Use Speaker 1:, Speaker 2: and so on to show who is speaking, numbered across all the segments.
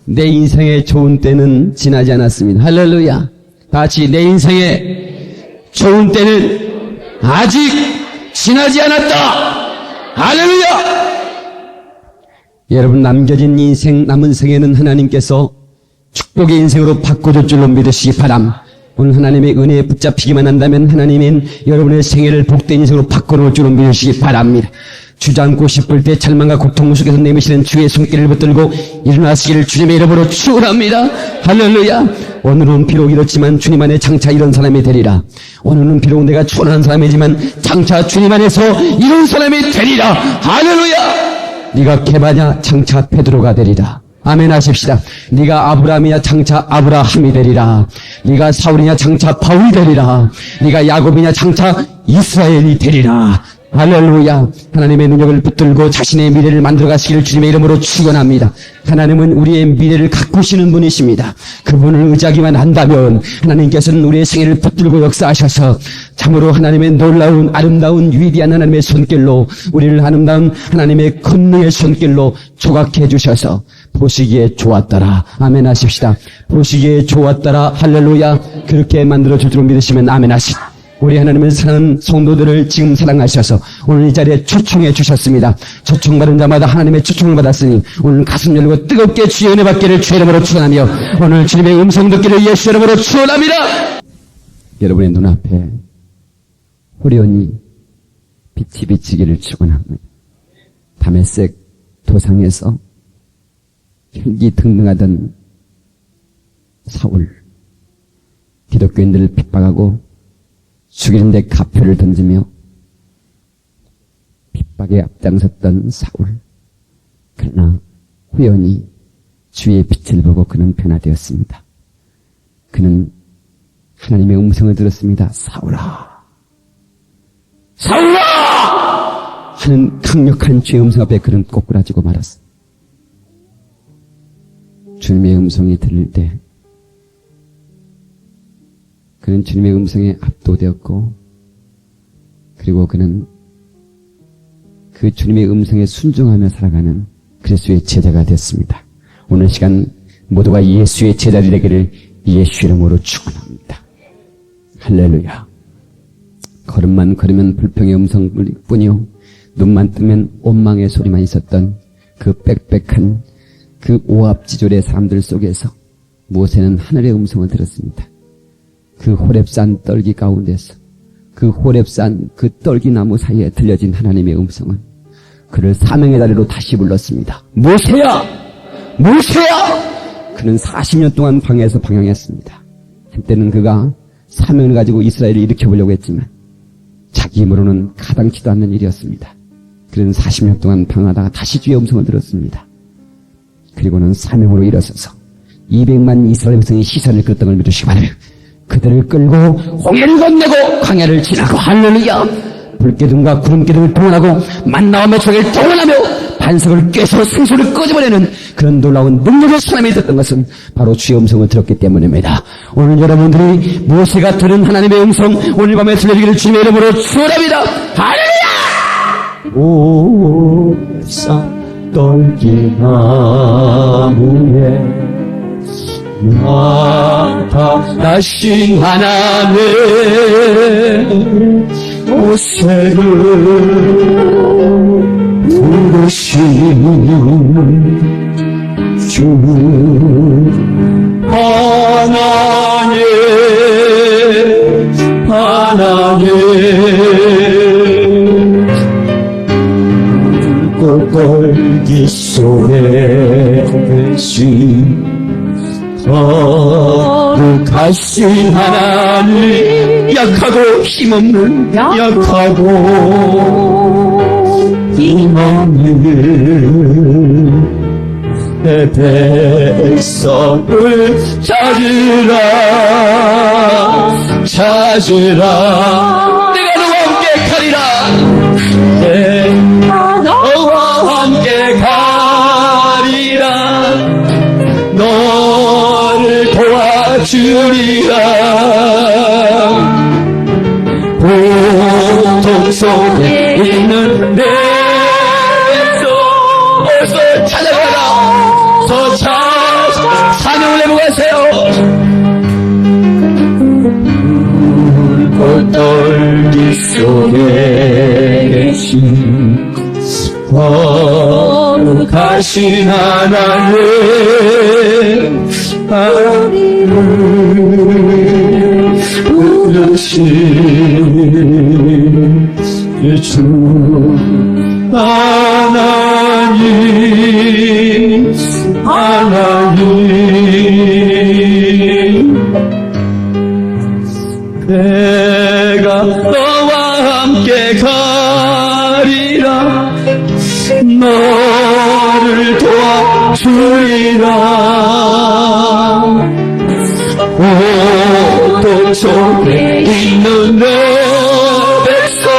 Speaker 1: 내 인생의 좋은 때는 지나지 않았습니다. 할렐루야. 다 같이 내 인생의 좋은 때는 아직 지나지 않았다. 할렐루야. 여러분, 남겨진 인생, 남은 생에는 하나님께서 축복의 인생으로 바꿔줄 줄로 믿으시기 바람. 오늘 하나님의 은혜에 붙잡히기만 한다면 하나님은 여러분의 생애를 복된 인생으로 바꿔놓을 줄로 믿으시기 바랍니다. 주저앉고 싶을 때 절망과 고통 속에서 내미시는 주의 손길을 붙들고 일어나시기를 주님의 이름으로 축원합니다. 할렐루야. 오늘은 비록 이렇지만 주님 안에 장차 이런 사람이 되리라. 오늘은 비록 내가 초라한 사람이지만 장차 주님 안에서 이런 사람이 되리라. 할렐루야. 네가 게바냐 장차 베드로가 되리라. 아멘 하십시다. 네가 아브라함이냐 장차 아브라함이 되리라. 네가 사울이냐 장차 바울이 되리라. 네가 야곱이냐 장차 이스라엘이 되리라. 할렐루야. 하나님의 능력을 붙들고 자신의 미래를 만들어 가시기를 주님의 이름으로 축원합니다. 하나님은 우리의 미래를 가꾸시는 분이십니다. 그분을 의지하기만 한다면 하나님께서는 우리의 생애를 붙들고 역사하셔서 참으로 하나님의 놀라운 아름다운 위대한 하나님의 손길로 우리를 아름다운 하나님의 권능의 손길로 조각해 주셔서 보시기에 좋았더라. 아멘 하십시다. 보시기에 좋았더라. 할렐루야. 그렇게 만들어 줄 줄 믿으시면 아멘 하십시다. 우리 하나님은 사랑하는 성도들을 지금 사랑하셔서 오늘 이 자리에 초청해 주셨습니다. 초청받은 자마다 하나님의 초청을 받았으니 오늘 가슴 열고 뜨겁게 주의 은혜 받기를 주의 이름으로 축원하며 오늘 주님의 음성 듣기를 예수 이름으로 축원합니다. 여러분의 눈앞에 호련히 빛이 비치기를 축원합니다. 다메섹 도상에서 혈기 등등하던 사울, 기독교인들을 핍박하고 죽이는데 가표를 던지며 핍박에 앞장섰던 사울. 그러나 후연히 주의 빛을 보고 그는 변화되었습니다. 그는 하나님의 음성을 들었습니다. 사울아, 사울아! 하는 강력한 주의 음성 앞에 그는 꼬꾸라지고 말았습니다. 주님의 음성이 들릴 때 그는 주님의 음성에 압도되었고, 그리고 그는 그 주님의 음성에 순종하며 살아가는 그리스도의 제자가 되었습니다. 오늘 시간 모두가 예수의 제자들이 되기를 예수 이름으로 축원합니다. 할렐루야. 걸음만 걸으면 불평의 음성뿐이요, 눈만 뜨면 원망의 소리만 있었던 그 빽빽한 그 오합지졸의 사람들 속에서 모세는 하늘의 음성을 들었습니다. 그 호렙산 떨기 가운데서 그 호렙산 그 떨기나무 사이에 들려진 하나님의 음성은 그를 사명의 자리로 다시 불렀습니다. 모세야! 모세야! 그는 40년 동안 광야에서 방황했습니다. 한때는 그가 사명을 가지고 이스라엘을 일으켜보려고 했지만 자기 힘으로는 가당치도 않는 일이었습니다. 그는 40년 동안 방황하다가 다시 주의 음성을 들었습니다. 그리고는 사명으로 일어서서 200만 이스라엘 백성의 시선을 그 땅을 믿으시기 바랍니다. 그들을 끌고 홍해를 건너고 광야를 지나고 할렐루야. 불기둥과 구름기둥을 동원하고 만나와 메추라기를 동원하며 반석을 깨서 생수를 꺼져버리는 그런 놀라운 능력의 사람이 있었던 것은 바로 주의 음성을 들었기 때문입니다. 오늘 여러분들이 모세가 들은 하나님의 음성 오늘 밤에 들려주기를 주님의 이름으로 축원합니다. 할렐루야. 오산 떨기나무에 나타나신 하나님 모세를 부르신 주 하나님 꽃걸기 속에 계신 거룩하신 하나님 약하고 힘없는 약하고 힘없는 내 백성을 찾으라 내가 너와 함께 가리라 내가 너와 함께 가리라 너를 도와주리라 고통 속에 있는 내 백성 어서 찾아가라 서 찾아가라 떨기 속에 계신 거룩하신 하나님 부르신 주 하나님 내가 너와 함께 가리라 너를 도와주리라 오도 속에 있는 내 백성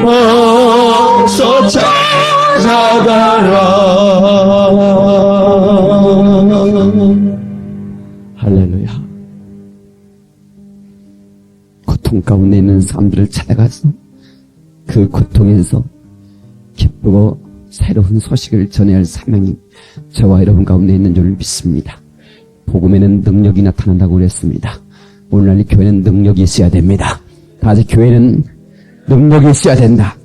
Speaker 1: 어서 찾아가라. 할렐루야. 고통 가운데 있는 사람들을 찾아가서 그 고통에서 기쁘고 새로운 소식을 전해야 할 사명이 저와 여러분 가운데 있는 줄 믿습니다. 복음에는 능력이 나타난다고 그랬습니다. 오늘날 교회는 능력이 있어야 됩니다. 다시 교회는 능력이 있어야 된다.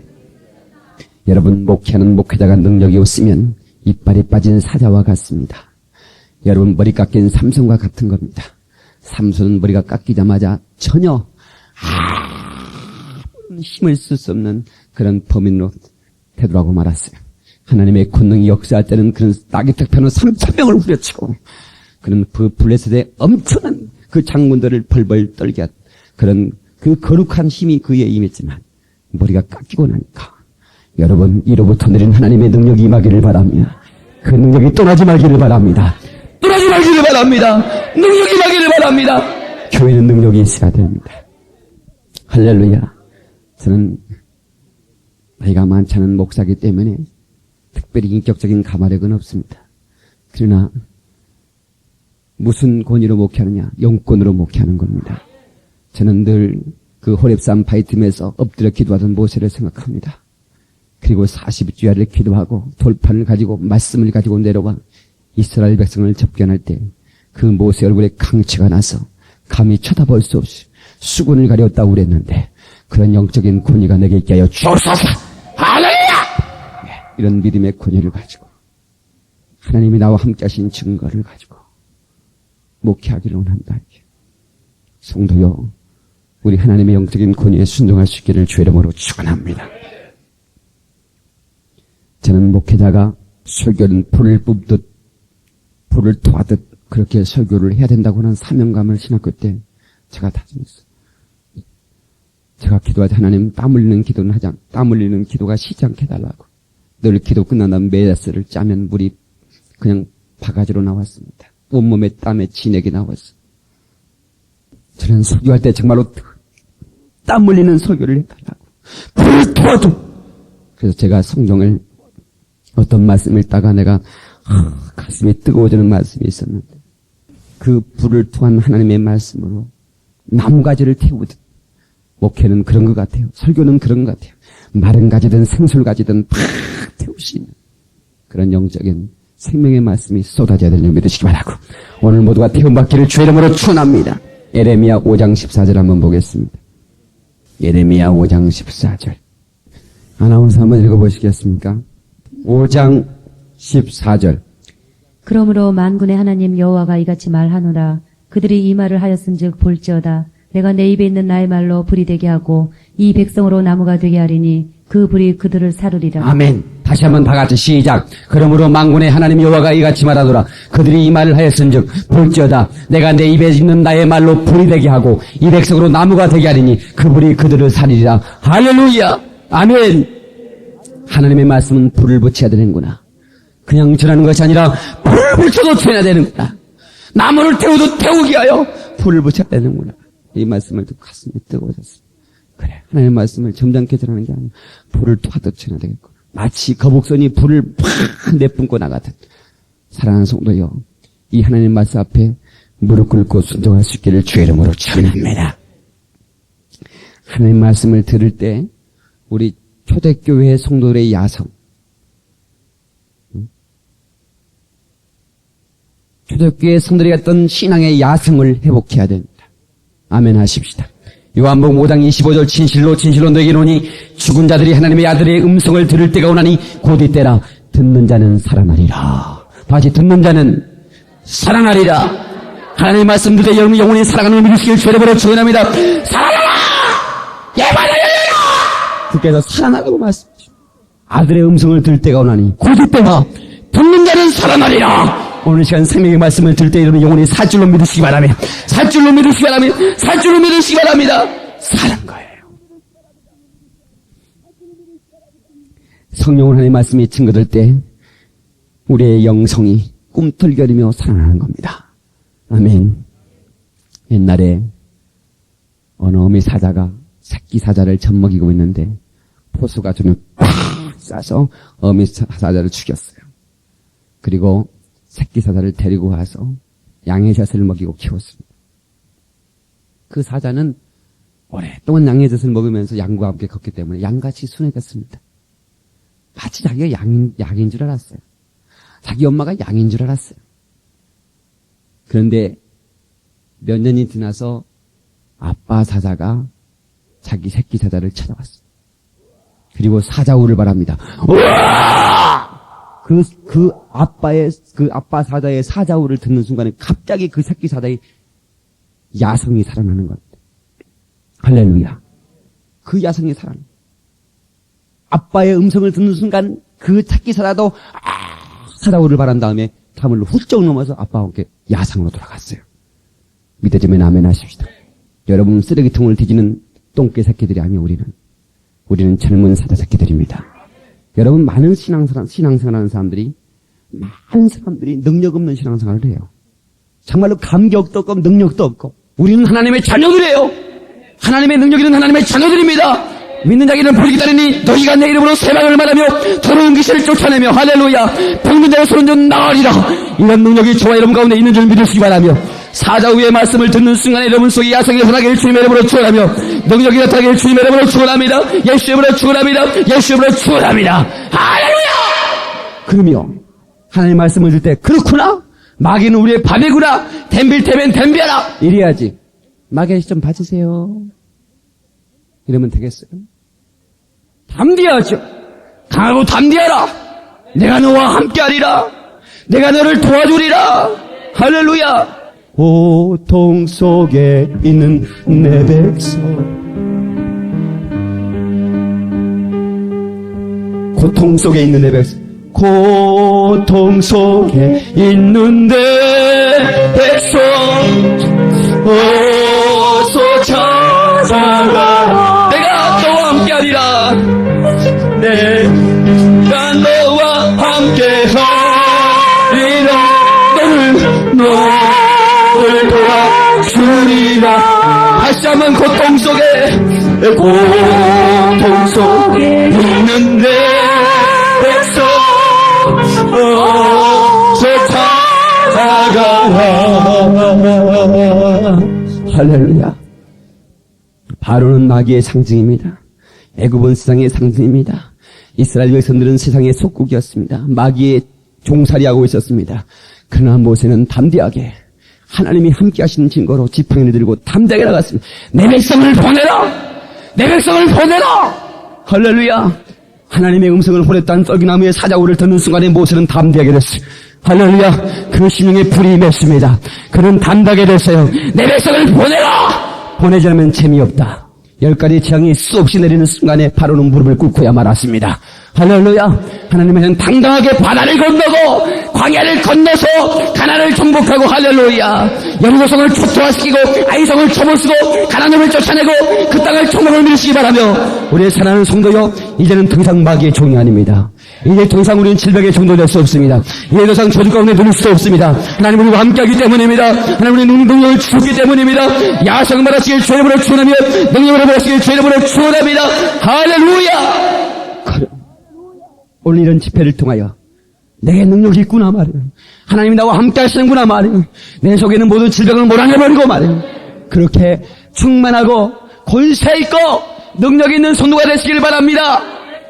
Speaker 1: 여러분 목회하는 목회자가 능력이 없으면 이빨이 빠진 사자와 같습니다. 여러분 머리 깎인 삼손과 같은 겁니다. 삼손은 머리가 깎이자마자 전혀 아무런 힘을 쓸 수 없는 그런 범인으로 되돌아가고 말았어요. 하나님의 권능이 역사할 때는 그런 나귀특 편으로 3,000명을 후려치고 그런 그 블레셋의 엄청난 그 장군들을 벌벌 떨게 한 그런 그 거룩한 힘이 그에 임했지만 머리가 깎이고 나니까 여러분 이로부터 내린 하나님의 능력이 임하기를 바랍니다. 그 능력이 떠나지 말기를 바랍니다. 떠나지 말기를 바랍니다. 능력이 임하기를 바랍니다. 교회는 능력이 있어야 됩니다. 할렐루야. 저는 나이가 많지 않은 목사이기 때문에 특별히 인격적인 가마력은 없습니다. 그러나 무슨 권위로 목회하느냐? 영권으로 목회하는 겁니다. 저는 늘 그 호렙산 바위틈에서 엎드려 기도하던 모세를 생각합니다. 그리고 40주야를 기도하고 돌판을 가지고 말씀을 가지고 내려와 이스라엘 백성을 접견할 때 그 모세 얼굴에 강치가 나서 감히 쳐다볼 수 없이 수군을 가렸다고 그랬는데 그런 영적인 권위가 내게 있게 하여 주옵소서. 할렐루야! 이런 믿음의 권위를 가지고 하나님이 나와 함께 하신 증거를 가지고 목회하기를 원한다. 성도여, 우리 하나님의 영적인 권위에 순종할 수 있기를 주의 이름으로 축원합니다. 저는 목회자가 설교는 불을 뿜듯 불을 토하듯 그렇게 설교를 해야 된다고 하는 사명감을 신학교 때 제가 다짐했어요. 제가 기도하자 하나님 땀 흘리는 기도는 하지 않고 땀 흘리는 기도가 쉬지 않게 해달라고. 늘 기도 끝난 다음 메다스를 짜면 물이 그냥 바가지로 나왔습니다. 온몸에 땀에 진액이 나왔어요. 저는 설교할 때 정말로 땀 흘리는 설교를 해달라고. 불을 토하도. 그래서 제가 성경을 어떤 말씀을 읽다가 내가 가슴이 뜨거워지는 말씀이 있었는데 그 불을 토한 하나님의 말씀으로 나무가지를 태우듯 목회는 그런 것 같아요. 설교는 그런 것 같아요. 마른 가지든 생술가지든 팍 태울 수 있는 그런 영적인 생명의 말씀이 쏟아져야 되는 줄 믿으시기 바라고 오늘 모두가 태움받기를 주의 이름으로 축원합니다. 예레미야 5장 14절 한번 보겠습니다. 예레미야 5장 14절 아나운서 한번 읽어보시겠습니까? 5장 14절
Speaker 2: 그러므로 만군의 하나님 여호와가 이같이 말하노라. 그들이 이 말을 하였은즉 볼지어다. 내가 내 입에 있는 나의 말로 불이 되게 하고 이 백성으로 나무가 되게 하리니 그 불이 그들을 사르리라.
Speaker 1: 아멘. 다시 한번 다 같이 시작. 그러므로 만군의 하나님 여호와가 이같이 말하노라. 그들이 이 말을 하였은즉 볼지어다. 내가 내 입에 있는 나의 말로 불이 되게 하고 이 백성으로 나무가 되게 하리니 그 불이 그들을 사리리라. 할렐루야. 아멘. 하나님의 말씀은 불을 붙여야 되는구나. 그냥 전하는 것이 아니라 불을 붙여도 전해야 되는구나. 나무를 태우도 태우게 하여 불을 붙여야 되는구나. 이 말씀을 듣고 가슴이 뜨거워졌어. 그래, 하나님의 말씀을 점잖게 전하는 게 아니라 불을 토하듯 전해야 되겠구나. 마치 거북선이 불을 팍 내뿜고 나가듯. 사랑하는 성도여, 이 하나님의 말씀 앞에 무릎 꿇고 순종할 수 있기를 주의 이름으로 축원합니다. 하나님의 말씀을 들을 때 우리 초대교회 성도들의 야성, 초대교회 성도들이 했던 신앙의 야성을 회복해야 됩니다. 아멘 하십시다. 요한복음 5장 25절 진실로 진실로 너에게 이르노니 죽은 자들이 하나님의 아들의 음성을 들을 때가 오나니 곧 이때라. 듣는 자는 살아나리라. 다시 듣는 자는 살아나리라. 하나님의 말씀 들을 때 여러분 영혼이 살아가는 믿으시길 죄를 축원합니다. 살아나라! 예발을 열려라! 주께서 살아나라고 말씀하십니다. 아들의 음성을 들을 때가 오나니 곧 이때라. 듣는 자는 살아나리라. 오늘 시간 생명의 말씀을 들을 때 여러분 영혼이 살줄로 믿으시기 바랍니다. 살줄로 믿으시기 바랍니다. 살줄로 믿으시기 바랍니다. 사는 거예요. 성령은 하나님의 말씀이 증거될 때 우리의 영성이 꿈틀거리며 살아나는 겁니다. 아멘. 옛날에 어느 어미 사자가 새끼 사자를 젖먹이고 있는데 포수가 눈을 팍 쏴서 어미 사자를 죽였어요. 그리고 새끼 사자를 데리고 와서 양의 젖을 먹이고 키웠습니다. 그 사자는 오랫동안 양의 젖을 먹으면서 양과 함께 걷기 때문에 양같이 순해졌습니다. 마치 자기가 양인 줄 알았어요. 자기 엄마가 양인 줄 알았어요. 그런데 몇 년이 지나서 아빠 사자가 자기 새끼 사자를 찾아왔어요. 그리고 사자우를 바랍니다. 우와! 그 아빠 사자의 사자우를 듣는 순간에 갑자기 그 새끼 사자의 야성이 살아나는 겁니다. 할렐루야. 그 야성이 살아나는. 아빠의 음성을 듣는 순간 그 새끼 사자도 사자우를 바란 다음에 담을 훌쩍 넘어서 아빠와 함께 야상으로 돌아갔어요. 믿어지면 아멘 하십시다. 여러분 쓰레기통을 뒤지는 똥개 새끼들이 아니에요. 우리는 젊은 사자 새끼들입니다. 여러분 많은 신앙생활하는 사람들이 많은 사람들이 능력 없는 신앙생활을 해요. 정말로 감격도 없고 능력도 없고 우리는 하나님의 자녀들이에요. 하나님의 능력 있는 하나님의 자녀들입니다. 믿는 자에게는 부르기 따르니 너희가 내 이름으로 세방을 말하며 더러운 귀신을 쫓아내며 할렐루야 병든 자의 소리는 좀 나으리라. 이런 능력이 저와 여러분 가운데 있는 줄 믿으시기 바라며 사자우의 말씀을 듣는 순간에 여러분 속에 야성이 나타나기를 주님의 이름으로 축원하며 능력이 나타나기를 주님의 이름으로 축원합니다. 예수의 이름으로 축원합니다. 예수의 이름으로 축원합니다. 할렐루야. 그러며 하나님의 말씀을 들을 때 그렇구나. 마귀는 우리의 밥이구나. 덤빌 테면 덤벼라. 이래야지. 마귀 좀 봐주세요. 이러면 되겠어요? 담대하죠. 강하고 담대하라. 내가 너와 함께하리라. 내가 너를 도와주리라. 할렐루야. 고통 속에 있는 내 백성. 고통 속에 있는 내 백성. 고통 속에 있는 내 백성. 어서 찾아가. 내가 너와 함께하리라. 내가 너와 함께하리라. 너를 도와주리라. 다시 한번 고통 속에 있는 내 백성 어서 찾아가라. 할렐루야. 바로는 마귀의 상징입니다. 애굽은 세상의 상징입니다. 이스라엘 백성들은 세상의 속국이었습니다. 마귀의 종살이하고 있었습니다. 그러나 모세는 담대하게 하나님이 함께 하시는 증거로 지팡이를 들고 담대하게 나갔습니다. 내 백성을 보내라! 내 백성을 보내라! 할렐루야. 하나님의 음성을 보냈다는 떨기나무의 사자우를 듣는 순간에 모세는 담대하게 됐어요. 할렐루야. 그 심령에 불이 맺습니다. 그는 담대하게 됐어요. 내 백성을 보내라! 보내지 않으면 재미없다. 10가지 재앙이 수없이 내리는 순간에 바로는 무릎을 꿇고야 말았습니다. 할렐루야. 하나님은 당당하게 바다를 건너고 광야를 건너서 가나안을 정복하고 할렐루야. 여리고성을 초토화시키고 아이성을 쳐부수고 가나안을 쫓아내고 그 땅을 정복을 믿으시기 바라며 우리의 사랑하는 성도여 이제는 더 이상 마귀의 종이 아닙니다. 이제 더 이상 우리는 질병의 종도 될 수 없습니다. 이제 더 이상 저주 가운데 누릴 수 없습니다. 하나님 우리와 함께하기 때문입니다. 하나님 우리의 능력을 주기 때문입니다. 야성 받으시길 주의 이름으로 축원하며 능력을 받으시길 주의 이름으로 축원합니다. 할렐루야. 오늘 이런 집회를 통하여 내게 능력이 있구나 말이에요. 하나님이 나와 함께 하시는구나 말이에요. 내 속에는 모든 질병을 몰아내버리고 말이에요. 그렇게 충만하고 권세 있고 능력 있는 성도가 되시길 바랍니다.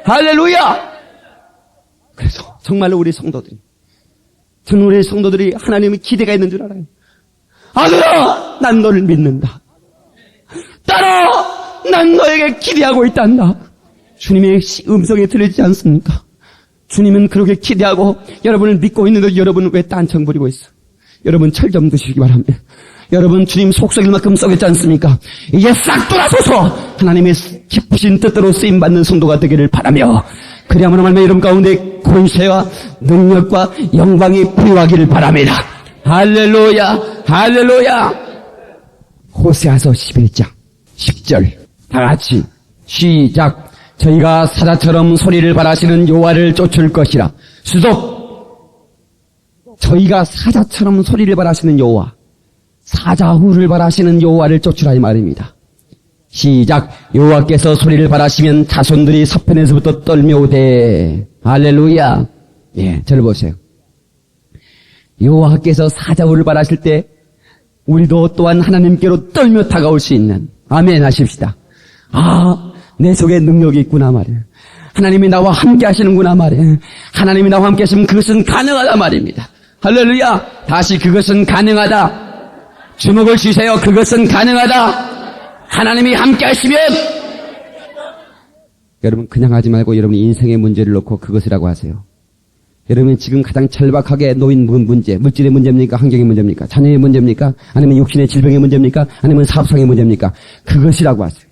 Speaker 1: 할렐루야. 그래서 정말로 우리 성도들이 저는 우리 성도들이 하나님의 기대가 있는 줄 알아요. 아들아 난 너를 믿는다. 따라 난 너에게 기대하고 있단다. 주님의 음성이 들리지 않습니까? 주님은 그렇게 기대하고 여러분을 믿고 있는데 여러분은 왜 딴청 부리고 있어? 여러분 철 좀 드시기 바랍니다. 여러분 주님 속 썩일 만큼 썩였지 않습니까? 이제 싹 돌아서서 하나님의 기쁘신 뜻대로 쓰임받는 성도가 되기를 바라며, 그리하면 말며 여러분 가운데 권세와 능력과 영광이 부여하기를 바랍니다. 할렐루야, 할렐루야. 호세아서 11장 10절 다 같이 시작. 저희가 사자처럼 소리를 발하시는 여호와를 쫓을 것이라. 수독. 저희가 사자처럼 소리를 발하시는 여호와, 사자후를 발하시는 여호와를 쫓으라 이 말입니다. 시작. 여호와께서 소리를 발하시면 자손들이 서편에서부터 떨며오되. 할렐루야. 예, 저를 보세요. 여호와께서 사자후를 발하실 때 우리도 또한 하나님께로 떨며 다가올 수 있는, 아멘 하십시다. 아, 내 속에 능력이 있구나 말이에요. 하나님이 나와 함께 하시는구나 말이에요. 하나님이 나와 함께 하시면 그것은 가능하다 말입니다. 할렐루야. 다시 그것은 가능하다. 주목을 주세요. 그것은 가능하다. 하나님이 함께 하시면. 여러분 그냥 하지 말고 여러분 인생의 문제를 놓고 그것이라고 하세요. 여러분 지금 가장 절박하게 놓인 문제, 물질의 문제입니까? 환경의 문제입니까? 자녀의 문제입니까? 아니면 육신의 질병의 문제입니까? 아니면 사업상의 문제입니까? 그것이라고 하세요.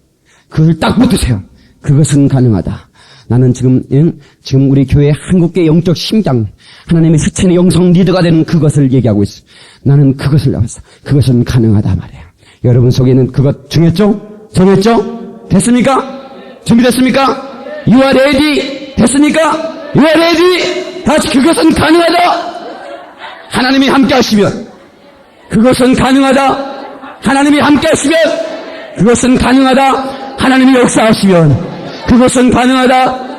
Speaker 1: 그것을 딱 붙으세요. 그것은 가능하다. 나는 지금 우리 교회 한국계 영적 심장, 하나님의 스체의 영성 리더가 되는 그것을 얘기하고 있어. 나는 그것을 나왔어. 그것은 가능하다 말이에요. 여러분 속에는 그것 정했죠? 정했죠? 됐습니까? 준비됐습니까? You are ready? 됐습니까? You are ready? 다시 그것은 가능하다. 하나님이 함께 하시면 그것은 가능하다. 하나님이 함께 하시면 그것은 가능하다. 하나님이 역사하시면 그것은 가능하다.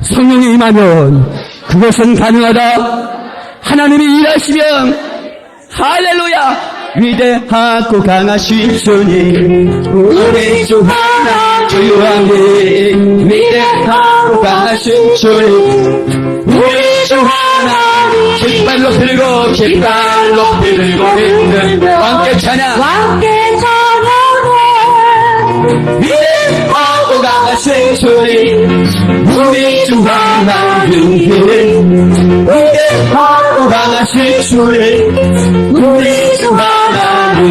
Speaker 1: 성령이 임하면 그것은 가능하다. 하나님이 일하시면, 할렐루야. 위대하고 강하신 주님, 우리 주 하나 주여하니. 위대하고 강하신 주님, 우리 주 하나. 깃발로 들고 깃발로 들고 있는 왕께 찬양, 왕께 찬양해. 위대하고 강하신 주님, 우리 주 하나님. 위대하고 강하신 주님, 우리 주 하나님.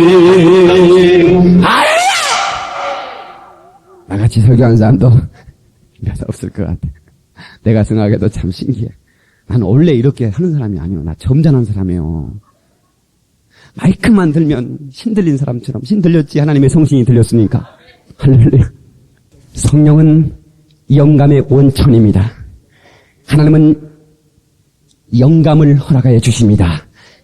Speaker 1: 할렐루야. 나같이 설교하는 사람도 몇 없을 것 같아. 내가 생각해도 참 신기해. 나는 원래 이렇게 하는 사람이 아니요. 나 점잖은 사람이에요. 마이크만 들면 신들린 사람처럼 신들렸지. 하나님의 성신이 들렸으니까. 할렐루야. 성령은 영감의 원천입니다. 하나님은 영감을 허락하여 주십니다.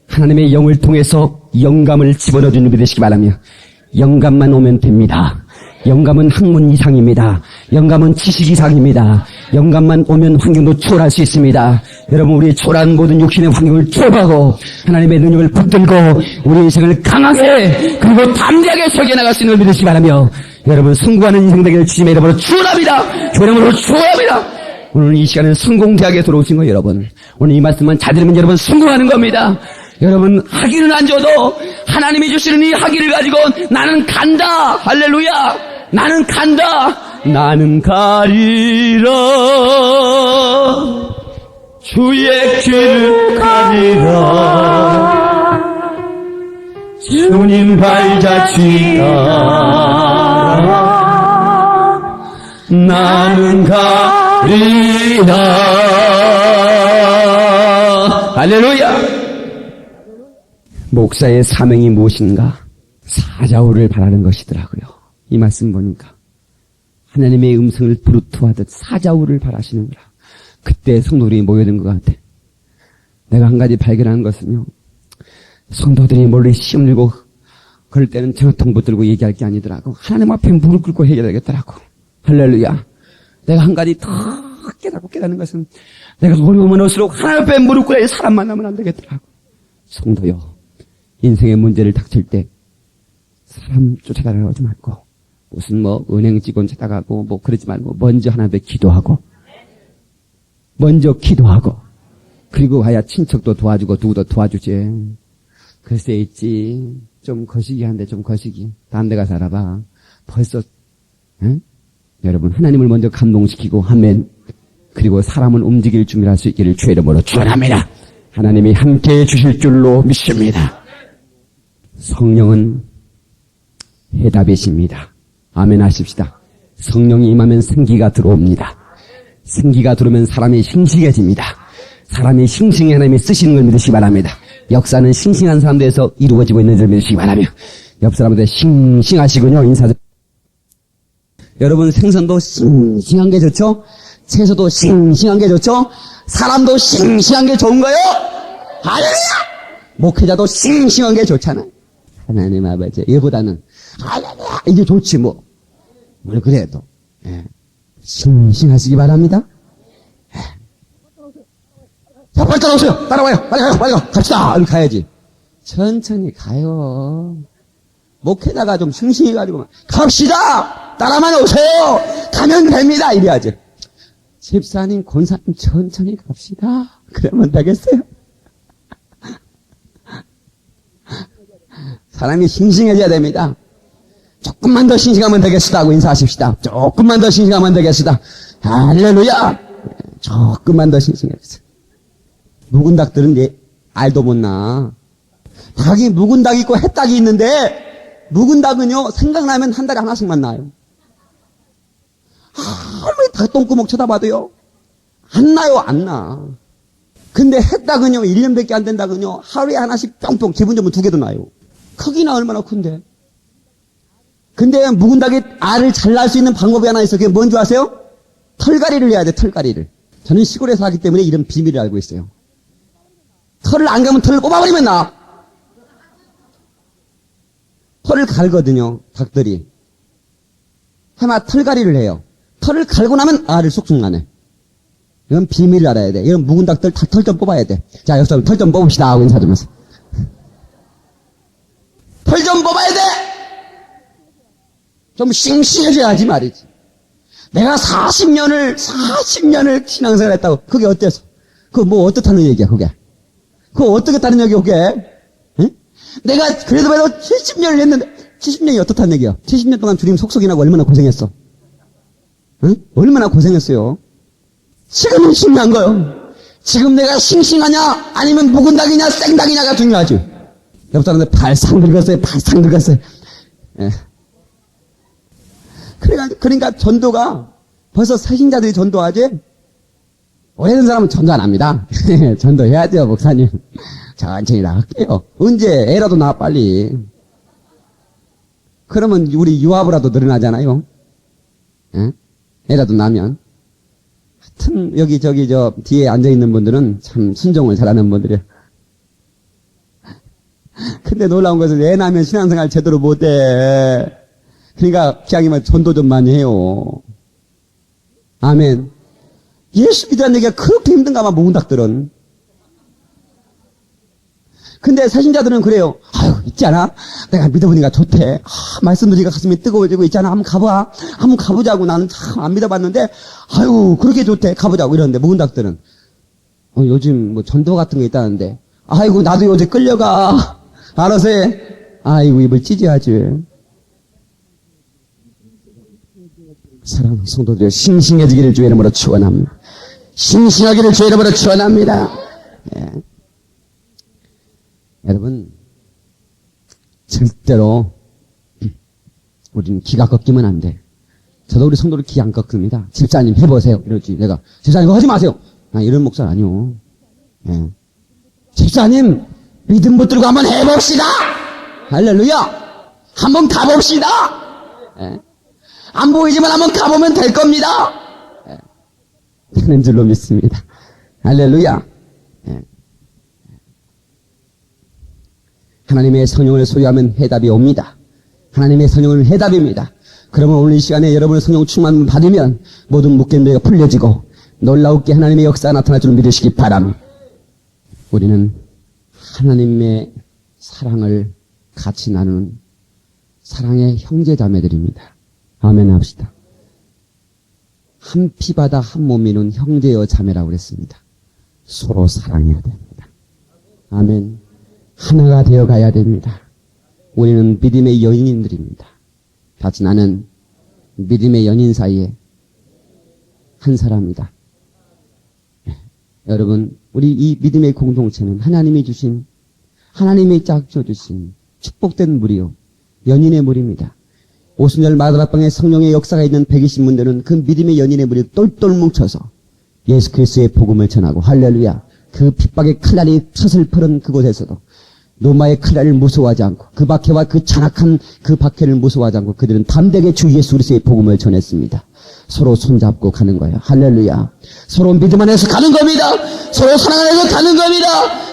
Speaker 1: 하나님의 영을 통해서 영감을 집어넣어 주는 분이 되시기 바라며, 영감만 오면 됩니다. 영감은 학문 이상입니다. 영감은 지식 이상입니다. 영감만 오면 환경도 초월할 수 있습니다. 여러분 우리 초월한 모든 육신의 환경을 초월하고 하나님의 능력을 붙들고 우리 인생을 강하게 그리고 담대하게 설계나갈 수 있는 걸 믿으시기 바라며, 여러분 승부하는 인생 되기를 주님의 이름으로 축원합니다. 교령으로 축원합니다. 오늘 이 시간에 성공대학에 들어오신 거예요. 여러분 오늘 이 말씀만 잘 들으면 여러분 성공하는 겁니다. 여러분 학위는 안 줘도 하나님이 주시는 이 학위를 가지고 나는 간다. 할렐루야. 나는 간다. 나는 가리라. 주의 길을 가리라. 주님 발자취 따라 나는 가리라. 할렐루야. 목사의 사명이 무엇인가? 사자후를 바라는 것이더라고요. 이 말씀 보니까 하나님의 음성을 브루트하듯 사자후를 바라시는구나. 그때 성도들이 모여든 것 같아. 내가 한 가지 발견한 것은요, 성도들이 몰래 시험 들고 그럴 때는 전화통 붙들고 얘기할 게 아니더라고. 하나님 앞에 무릎 꿇고 해결하겠더라고. 할렐루야. 내가 한 가지 더 깨닫는 것은 내가 어려우면 올수록 하나님 앞에 무릎 꿇어야 사람 만나면 안 되겠더라고. 성도요, 인생의 문제를 닥칠 때 사람 쫓아다니지 말고 무슨 은행 직원 찾아가고 그러지 말고 먼저 하나님 앞에 기도하고 그리고 가야 친척도 도와주고 누구도 도와주지. 글쎄 있지 좀 거시기 한데 좀 거시기. 다른 데 가서 알아봐. 벌써 여러분 하나님을 먼저 감동시키고 아멘. 그리고 사람을 움직일 준비할 수 있기를 주의 이름으로 축원합니다. 하나님이 함께해 주실 줄로 믿습니다. 성령은 해답이십니다. 아멘 하십시다. 성령이 임하면 생기가 들어옵니다. 생기가 들어오면 사람이 싱싱해집니다. 사람이 싱싱해 하나님이 쓰시는 걸 믿으시기 바랍니다. 역사는 싱싱한 사람들에서 이루어지고 있는 줄 믿으시기 바라며 옆 사람한테 싱싱하시군요. 인사드. 여러분 생선도 싱싱한 게 좋죠? 채소도 싱싱한 게 좋죠? 사람도 싱싱한 게 좋은 거요? 할렐루야! 목회자도 싱싱한 게 좋잖아요. 하나님 아버지 이거보다는 할렐루야! 이게 좋지 뭐. 뭘 그래도 싱싱하시기 바랍니다. 자, 빨리 따라오세요. 따라와요. 빨리 가요. 빨리 가. 갑시다. 이렇게 가야지. 천천히 가요. 목회자가 좀 싱싱해가지고 갑시다. 따라만 오세요. 가면 됩니다. 이래야지. 집사님, 권사님 천천히 갑시다. 그러면 되겠어요? 사람이 싱싱해져야 됩니다. 조금만 더 싱싱하면 되겠습니다 하고 인사하십시다. 조금만 더 싱싱하면 되겠습니다. 할렐루야. 조금만 더 싱싱해주세요. 묵은 닭들은 알도 못 나. 닭이 묵은 닭이 있고 햇닭이 있는데 묵은 닭은요 생각나면 한 달에 하나씩만 나요. 아무리 닭똥구멍 쳐다봐도요 안 나요. 안 나. 근데 햇닭은요 1년밖에 안 된 닭은요 하루에 하나씩 뿅뿅 기분 좋으면 2개도 나요. 크기나 얼마나 큰데. 근데 묵은 닭이 알을 잘 낳을 수 있는 방법이 하나 있어요. 그게 뭔지 아세요? 털갈이를 해야 돼. 털갈이를. 저는 시골에서 하기 때문에 이런 비밀을 알고 있어요. 털을 안 가면 털을 뽑아버리면 나. 털을 갈거든요. 닭들이. 해마 털갈이를 해요. 털을 갈고 나면 알을 쏙쏙 나네. 이건 비밀을 알아야 돼. 이런 묵은 닭들 다 털 좀 뽑아야 돼. 자, 여기서 털 좀 뽑읍시다 하고 인사 좀 하세요. 털 좀 뽑아야 돼! 좀 싱싱해져야지 말이지. 내가 40년을 신앙생활 했다고. 그게 어때서? 그거 뭐 어떻다는 얘기야, 그게? 그거 어떻겠다는 얘기야, 그게? 응? 내가 그래도 70년을 했는데, 70년이 어떻다는 얘기야? 70년 동안 주님 속속이나고 얼마나 고생했어? 응? 얼마나 고생했어요? 지금은 중요한 거요. 지금 내가 싱싱하냐, 아니면 묵은 닭이냐, 생닭이냐가 중요하지. 옆 사람들 발상 늙었어요, 발상 늙었어요. 예. 그러니까 전도가 벌써 새신자들이 전도하지? 오래된 사람은 전도 안 합니다. 전도해야죠, 목사님. 천천히 나갈게요. 언제 애라도 나와 빨리. 그러면 우리 유아부라도 늘어나잖아요. 예? 애라도 나면. 하여튼 여기 저기 뒤에 앉아있는 분들은 참 순종을 잘하는 분들이에요. 근데 놀라운 것은 애 낳으면 신앙생활 제대로 못해. 그러니까 기왕이면 전도 좀 많이 해요. 아멘. 예수 믿으라는 얘기가 그렇게 힘든가 봐, 묵은 닭들은. 근데 새신자들은 그래요. 아유, 있지 않아? 내가 믿어보니까 좋대. 말씀 들으니까 가슴이 뜨거워지고 있잖아. 한번 가봐. 한번 가보자고. 나는 참 안 믿어봤는데, 아유, 그렇게 좋대. 가보자고. 이러는데, 묵은 닭들은. 요즘 뭐 전도 같은 거 있다는데, 아이고, 나도 요새 끌려가. 알아서 해. 아이고, 입을 찢어야지. 사랑하는 성도들, 싱싱해지기를 주의 이름으로 축원합니다. 싱싱하기를 주의 이름으로 축원합니다. 예. 여러분, 절대로 우리는 기가 꺾이면 안 돼. 저도 우리 성도를 기 안 꺾습니다. 집사님 해보세요. 이러지. 내가 집사님 그거 하지 마세요. 이런 목사 아니요. 예. 집사님 믿음 붙들고 한번 해봅시다. 할렐루야. 한번 가봅시다. 예. 안 보이지만 한번 가보면 될 겁니다. 예. 되는 줄로 믿습니다. 할렐루야. 예. 하나님의 성령을 소유하면 해답이 옵니다. 하나님의 성령은 해답입니다. 그러면 오늘 이 시간에 여러분의 성령 충만 받으면 모든 묶임들이 풀려지고 놀라우게 하나님의 역사가 나타날 줄 믿으시기 바랍니다. 우리는 하나님의 사랑을 같이 나누는 사랑의 형제자매들입니다. 아멘 합시다. 한 피바다 한 몸이는 형제여 자매라고 그랬습니다. 서로 사랑해야 됩니다. 아멘. 하나가 되어 가야 됩니다. 우리는 믿음의 여인들입니다. 같이 나는 믿음의 연인 사이에 한 사람이다. 여러분, 우리 이 믿음의 공동체는 하나님이 주신, 하나님이 짝져 주신 축복된 무리요, 연인의 무리입니다. 오순절 마다락방에 성령의 역사가 있는 120문들은 그 믿음의 연인의 무리 똘똘 뭉쳐서 예수 그리스도의 복음을 전하고, 할렐루야, 그 핍박의 칼날이 텄을 푸른 그곳에서도 로마의 칼날을 무서워하지 않고, 그 박해와 그 잔악한 그 박해를 무서워하지 않고 그들은 담대하게 주 예수 그리스도의 복음을 전했습니다. 서로 손잡고 가는 거예요. 할렐루야. 서로 믿음 안에서 가는 겁니다. 서로 사랑 안에서 가는 겁니다.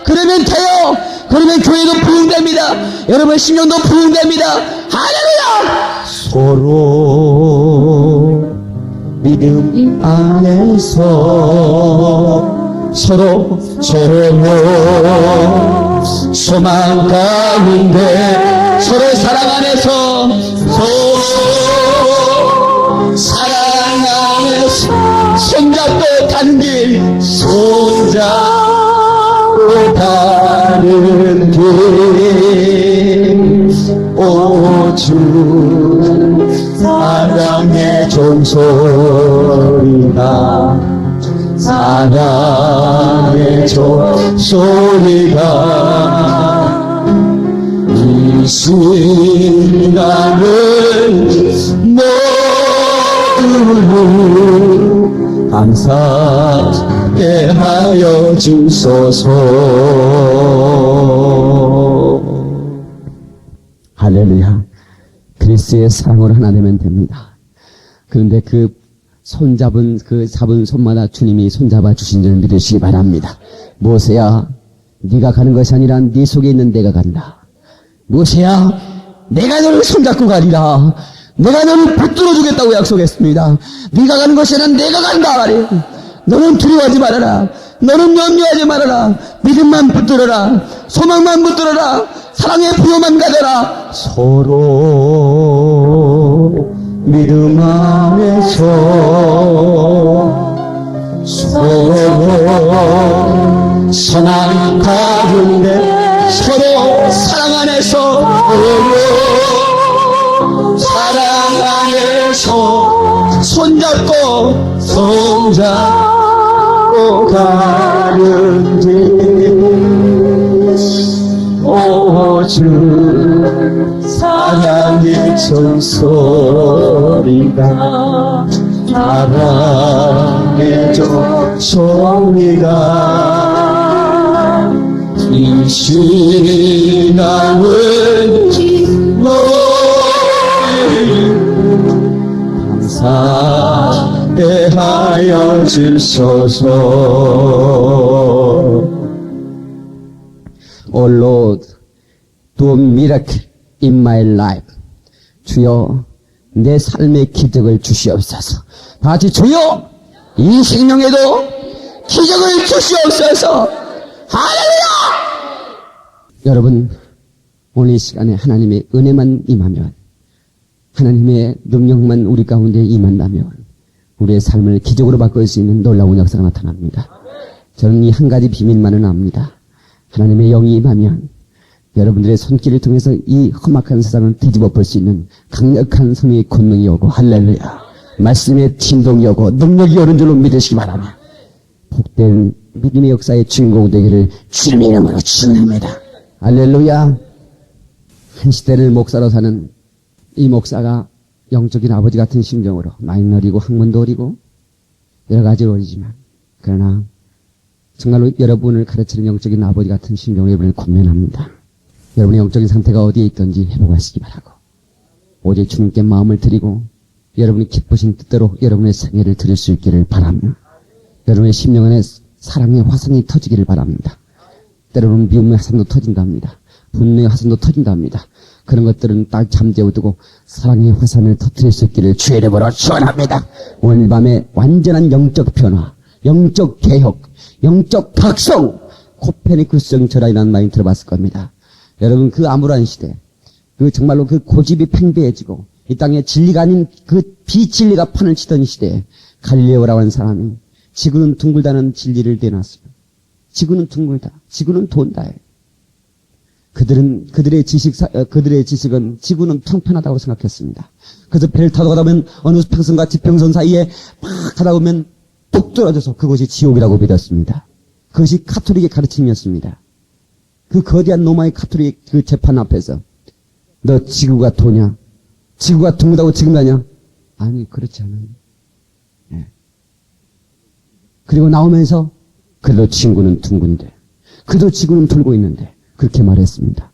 Speaker 1: 그러면 돼요. 그러면 교회도 부흥됩니다. 여러분 심령도 부흥됩니다. 할렐루야. 서로 믿음 안에서 서로 소망 가운데 서로 사랑 안에서 서로 사랑 안에서 손잡고 가는 길, 손잡고 가는 길, 오주 사랑의 종소리가, 사랑의 종소리가 이 순간을 모두 감사하게 하여 주소서. 할렐루야. 그리스도의 사랑으로 하나 되면 됩니다. 그런데 그 손잡은 잡은 손마다 주님이 손잡아 주신 줄 믿으시기 바랍니다. 모세야, 네가 가는 것이 아니라 네 속에 있는 내가 간다. 모세야, 내가 너를 손잡고 가리라. 내가 너를 붙들어 주겠다고 약속했습니다. 네가 가는 것이 아니라 내가 간다 말이에요. 너는 두려워하지 말아라. 너는 염려하지 말아라. 믿음만 붙들어라. 소망만 붙들어라. 사랑의 부여만 가져라. 서로 믿음 안에서 서로 선한 가운데 서로 사랑 안에서 사랑 안에서 손잡고 가는 길, 오주 사랑의 종소리가, 사랑의 종소리가 이 시간을 감사해 하여 주소서. Oh Lord, do a miracle in my life. 주여, 내 삶의 기적을 주시옵소서. 다 같이 주여, 이 생명에도 기적을 주시옵소서. 할렐루야! 여러분, 오늘 이 시간에 하나님의 은혜만 임하면, 하나님의 능력만 우리 가운데 임한다면 우리의 삶을 기적으로 바꿀 수 있는 놀라운 역사가 나타납니다. 저는 이 한 가지 비밀만은 압니다. 하나님의 영이 임하면 여러분들의 손길을 통해서 이 험악한 세상을 뒤집어 볼 수 있는 강력한 성령의 권능이 오고, 할렐루야, 말씀의 진동이 오고 능력이 오는 줄로 믿으시기 바랍니다. 복된 믿음의 역사의 주인공 되기를 주님의 이름으로 축원합니다. 할렐루야. 한 시대를 목사로 사는 이 목사가 영적인 아버지 같은 심정으로 나이는 어리고 학문도 어리고 여러 가지 어리지만, 그러나 정말로 여러분을 가르치는 영적인 아버지 같은 심정으로 여러분을 권면합니다. 여러분의 영적인 상태가 어디에 있든지 회복하시기 바라고, 오직 주님께 마음을 드리고 여러분이 기쁘신 뜻대로 여러분의 생애를 드릴 수 있기를 바랍니다. 여러분의 심령 안에 사랑의 화산이 터지기를 바랍니다. 때로는 미움의 화산도 터진답니다. 분노의 화산도 터진답니다. 그런 것들은 딱 잠재워두고 사랑의 화산을 터뜨릴 수 있기를 주의 이름으로 축원합니다. 오늘 밤에 완전한 영적 변화, 영적 개혁, 영적 각성, 코페르니쿠스 정철이라는 말이 들어봤을 겁니다. 여러분, 그 암울한 시대, 그 정말로 그 고집이 팽배해지고 이 땅에 진리가 아닌 그 비진리가 판을 치던 시대에 갈릴레오라고 하는 사람이 지구는 둥글다는 진리를 내놨어요. 지구는 둥글다, 지구는 돈다. 그들의 지식은 지구는 평평하다고 생각했습니다. 그래서 배를 타고 가다 보면 어느 평선과 지평선 사이에 막 가다 보면 뚝 떨어져서 그것이 지옥이라고 믿었습니다. 그것이 카톨릭의 가르침이었습니다. 그 거대한 로마의 카톨릭 그 재판 앞에서 너 지구가 도냐? 지구가 둥글다고 지금 가냐? 아니, 그렇지 않아요. 네. 그리고 나오면서 그래도 지구는 둥근데, 그래도 지구는 돌고 있는데 그렇게 말했습니다.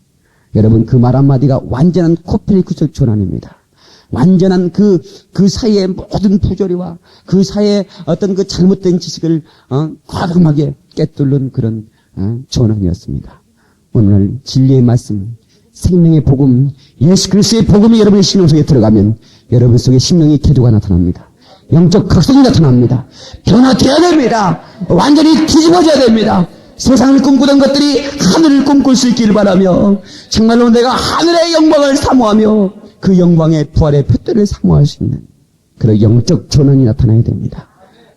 Speaker 1: 여러분, 그 말 한마디가 완전한 코페르니쿠스 조난입니다. 완전한 그 사이의 모든 부조리와 그 사이의 어떤 그 잘못된 지식을 과감하게 깨뚫는 그런 조난이었습니다. 오늘 진리의 말씀, 생명의 복음, 예수 그리스도의 복음이 여러분의 심령 속에 들어가면 여러분 속에 심령의 태도가 나타납니다. 영적 각성이 나타납니다. 변화되어야 됩니다. 완전히 뒤집어져야 됩니다. 세상을 꿈꾸던 것들이 하늘을 꿈꿀 수 있기를 바라며 정말로 내가 하늘의 영광을 사모하며 그 영광의 부활의 표대를 사모할 수 있는 그런 영적 전환이 나타나야 됩니다.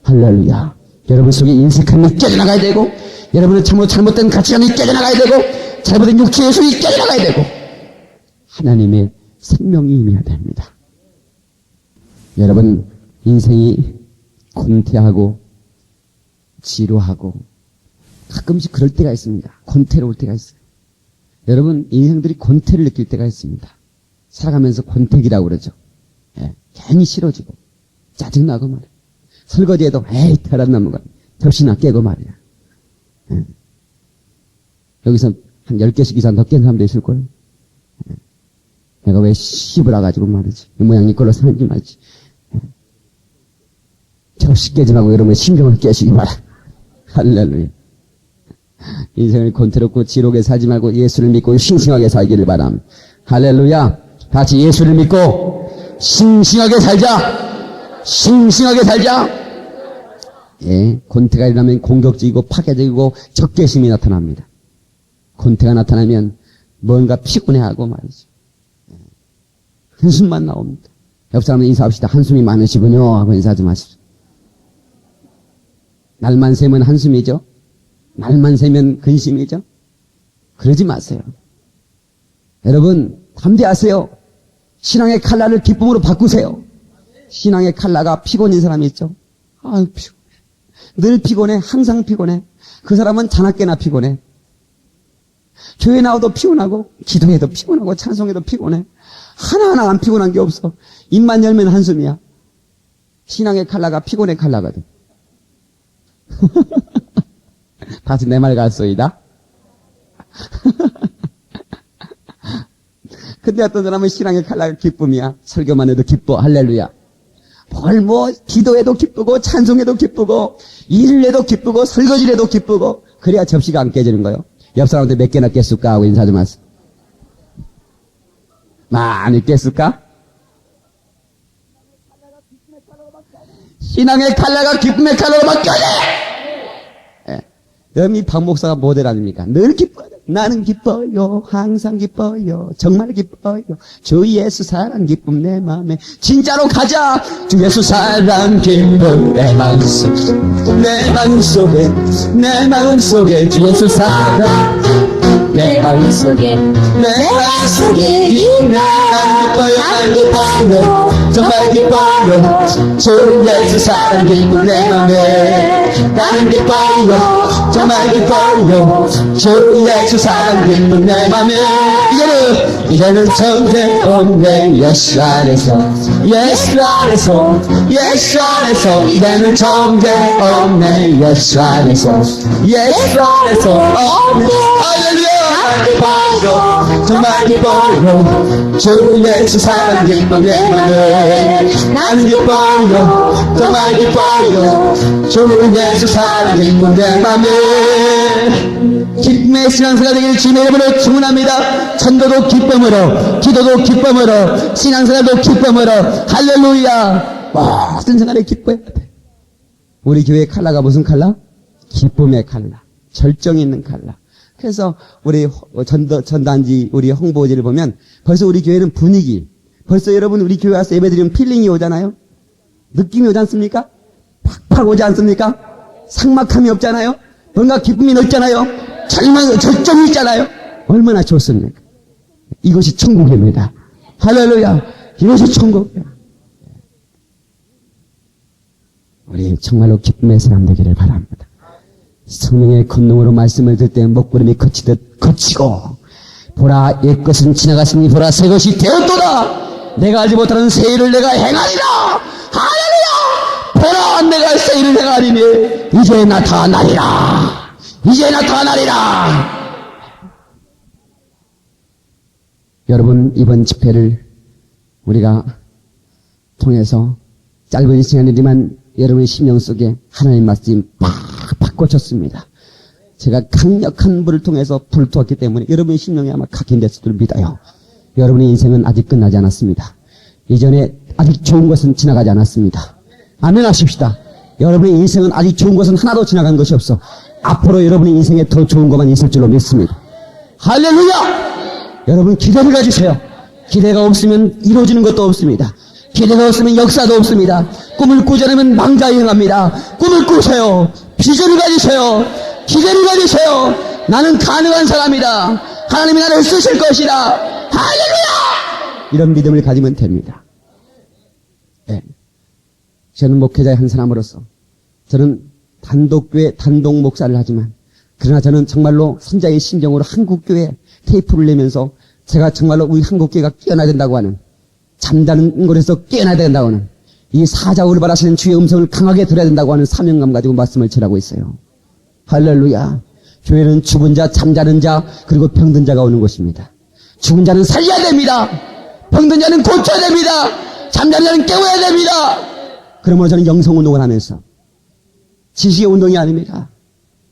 Speaker 1: 할렐루야. 여러분 속에 인색함이 깨져나가야 되고, 여러분의 잘못된 가치관이 깨져나가야 되고, 잘못된 육체의 속이 깨져나가야 되고, 하나님의 생명이 임해야 됩니다. 여러분, 인생이 권태하고 지루하고 가끔씩 그럴 때가 있습니다. 권태로울 때가 있어요. 여러분, 인생들이 권태를 느낄 때가 있습니다. 살아가면서 권태기라고 그러죠. 예, 괜히 싫어지고 짜증나고 말이야. 설거지해도 에이 테란 나무가 접시나 깨고 말이야. 예. 여기서 한 10개씩 이상 더 깬 사람도 있을걸. 예. 내가 왜 씹으라가지고 말이지. 이 모양 이걸로 살지 말지. 예. 접시 깨지 말고 여러분의 심정을 깨시기 바라. 할렐루야. 인생을 권태롭고 지옥에 살지 말고 예수를 믿고 싱싱하게 살기를 바람. 할렐루야. 같이 예수를 믿고 싱싱하게 살자. 싱싱하게 살자. 예, 권태가 일어나면 공격적이고 파괴적이고 적개심이 나타납니다. 권태가 나타나면 뭔가 피곤해하고 말이죠. 예, 한숨만 나옵니다. 옆 사람은 인사합시다. 한숨이 많으시군요 하고 인사 좀 하십시오. 날만 새면 한숨이죠. 날만 새면 근심이죠. 그러지 마세요. 여러분, 담대하세요. 신앙의 칼날을 기쁨으로 바꾸세요. 신앙의 칼날가 피곤인 사람이 있죠. 아유, 피곤해. 늘 피곤해. 항상 피곤해. 그 사람은 자나깨나 피곤해. 교회 나와도 피곤하고, 기도해도 피곤하고, 찬송해도 피곤해. 하나하나 안 피곤한 게 없어. 입만 열면 한숨이야. 신앙의 칼날가 피곤의 칼날거든. 다시 내 말 갔소이다. 근데 어떤 사람은 신앙의 칼날가 기쁨이야. 설교만 해도 기뻐. 할렐루야. 뭘 기도해도 기쁘고 찬송해도 기쁘고 일을 해도 기쁘고 설거지를 해도 기쁘고 그래야 접시가 안 깨지는 거예요. 옆 사람한테 몇 개나 깼을까 하고 인사 좀 하세요. 많이 깼을까? 신앙의 칼날가 기쁨의 칼날로 바뀌어야 돼. 여미 박 목사가 모델 아닙니까? 늘 기뻐요. 나는 기뻐요. 항상 기뻐요. 정말 기뻐요. 주 예수 사랑 기쁨 내 마음에. 진짜로 가자. 주 예수 사랑 기쁨 내 마음속에. 내 마음속에. 내 마음속에. 주 예수 사랑 내 마음속에. 내 마음속에. 난 기뻐요. 정말 기뻐요. 주 예수 사랑 기쁨 내 마음에. 나는 기뻐요. 정말 기뻐요. 주 예수 사랑 기쁨 내 맘에. 이제는 정죄 없네. 예수 안에서. 예수 안에서. 예수 안에서. 이제는 정죄 없네. 예수 안에서. 예수 안에서. 할렐루야. 기뻐요. 정말 기뻐요. 주 예수 사랑 기쁨 내 맘에. 나는 기뻐요. 정말 기뻐요. 주 예수 사랑 기쁨 내 맘에. 기쁨의 신앙생활 되기를 주님의 이름으로 축원합니다. 전도도 기쁨으로, 기도도 기쁨으로, 신앙생활도 기쁨으로. 할렐루야. 모든 생활에 기뻐야 돼. 우리 교회의 칼라가 무슨 칼라? 기쁨의 칼라. 절정이 있는 칼라. 그래서 우리 전단지 우리 홍보지를 보면 벌써 우리 교회는 분위기, 벌써 여러분 우리 교회 와서 예배드리면 필링이 오잖아요. 느낌이 오지 않습니까? 팍팍 오지 않습니까? 삭막함이 없잖아요. 뭔가 기쁨이 넓잖아요. 절정이 있잖아요. 얼마나 좋습니까? 이것이 천국입니다. 할렐루야. 이것이 천국이야. 우리 정말로 기쁨의 사람 되기를 바랍니다. 성령의 권능으로 말씀을 들을 때 먹구름이 거치듯 거치고, 보라 옛것은 지나갔으니 보라 새 것이 되었도다. 내가 알지 못하는 새 일을 내가 행하리라. 할렐루야. 보라 내가 새 일을 행하리니 이제 나타나리라. 이제 나타나리라. 여러분, 이번 집회를 우리가 통해서 짧은 시간이지만 여러분의 심령 속에 하나님 말씀이 팍팍 꽂혔습니다. 제가 강력한 불을 통해서 불을 두었기 때문에 여러분의 심령이 아마 각인됐을 줄 믿어요. 여러분의 인생은 아직 끝나지 않았습니다. 이전에 아직 좋은 것은 지나가지 않았습니다. 아멘 하십시다. 여러분의 인생은 아직 좋은 것은 하나도 지나간 것이 없어. 앞으로 여러분의 인생에 더 좋은 것만 있을 줄로 믿습니다. 할렐루야! 여러분 기대를 가지세요. 기대가 없으면 이루어지는 것도 없습니다. 기대가 없으면 역사도 없습니다. 꿈을 꾸지 않으면 망자행합니다. 꿈을 꾸세요. 비전을 가지세요. 기대를 가지세요. 나는 가능한 사람이다. 하나님이 나를 쓰실 것이다. 할렐루야! 이런 믿음을 가지면 됩니다. 네. 저는 목회자의 한 사람으로서 저는 단독교회 단독 목사를 하지만 그러나 저는 정말로 선자의 심정으로 한국교회 테이프를 내면서 제가 정말로 우리 한국교회가 깨어나야 된다고 하는, 잠자는 곳에서 깨어나야 된다고 하는, 이 사자우를 바라시는 주의 음성을 강하게 들어야 된다고 하는 사명감 가지고 말씀을 전하고 있어요. 할렐루야. 교회는 죽은 자, 잠자는 자, 그리고 병든 자가 오는 곳입니다. 죽은 자는 살려야 됩니다. 병든 자는 고쳐야 됩니다. 잠자는 자는 깨워야 됩니다. 그러므로 저는 영성운동을 하면서 지식의 운동이 아닙니다.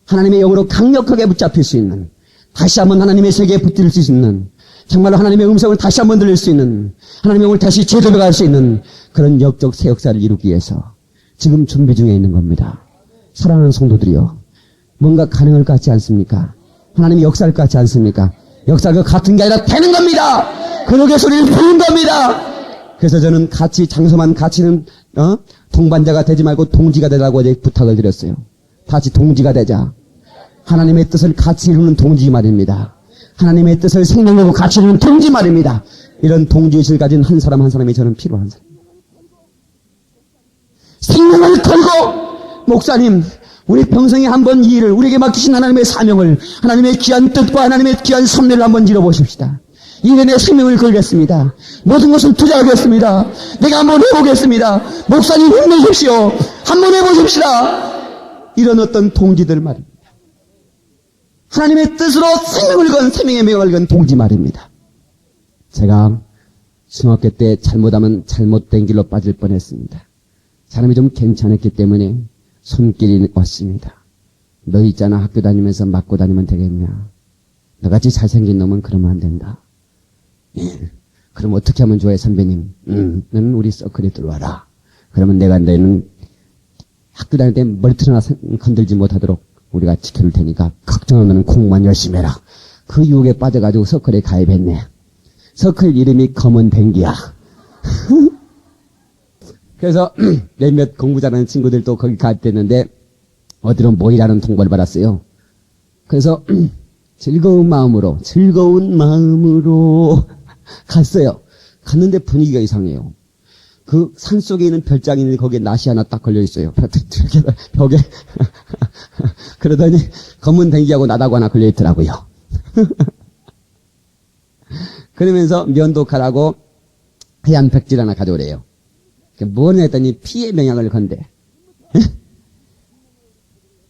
Speaker 1: 하나님의 영으로 강력하게 붙잡힐 수 있는, 다시 한번 하나님의 세계에 붙들 수 있는, 정말로 하나님의 음성을 다시 한번 들릴 수 있는, 하나님의 영을 다시 재도배할 수 있는 그런 역적 새 역사를 이루기 위해서 지금 준비 중에 있는 겁니다. 사랑하는 성도들이요, 뭔가 가능할 것 같지 않습니까? 하나님이 역사할 것 같지 않습니까? 역사가 같은 게 아니라 되는 겁니다. 그러게 소리를 부른 겁니다. 그래서 저는 같이 장소만 같이는 동반자가 되지 말고 동지가 되라고 어제 부탁을 드렸어요. 같이 동지가 되자. 하나님의 뜻을 같이 이루는 동지 말입니다. 하나님의 뜻을 생명하고 같이 이루는 동지 말입니다. 이런 동지의식을 가진 한 사람 한 사람이 저는 필요한 사람. 생명을 걸고, 목사님, 우리 평생에 한번 이 일을, 우리에게 맡기신 하나님의 사명을, 하나님의 귀한 뜻과 하나님의 귀한 섭리를 한번 이뤄보십시다. 이 일에 내 생명을 걸겠습니다. 모든 것을 투자하겠습니다. 내가 한번 해보겠습니다. 목사님 힘내십시오. 한번 해보십시다. 이런 어떤 동지들 말입니다. 하나님의 뜻으로 생명을 건, 생명의 명을 건 동지 말입니다. 제가 중학교 때 잘못하면 잘못된 길로 빠질 뻔했습니다. 사람이 좀 괜찮았기 때문에 손길이 왔습니다. 너 있잖아, 학교 다니면서 맞고 다니면 되겠냐. 너같이 잘생긴 놈은 그러면 안 된다. 예. 그럼 어떻게 하면 좋아해, 선배님? 너는 우리 서클에 들어와라. 그러면 내가 너는 학교 다닐 때 머리털 하나 건들지 못하도록 우리가 지켜줄 테니까 걱정하면 너는 공부만 열심히 해라. 그 유혹에 빠져가지고 서클에 가입했네. 서클 이름이 검은 댕기야. 그래서 몇몇 공부 잘하는 친구들도 거기 가입됐는데 어디로 모이라는 통보를 받았어요. 그래서 즐거운 마음으로 갔어요. 갔는데 분위기가 이상해요. 그 산속에 있는 별장이 있는데 거기에 낫이 하나 딱 걸려 있어요. 벽에. 그러더니 검은 댕기하고 나다고 하나 걸려 있더라고요. 그러면서 면도칼하고 하얀 백질 하나 가져오래요. 뭐냐 했더니 피의 명약을 건대.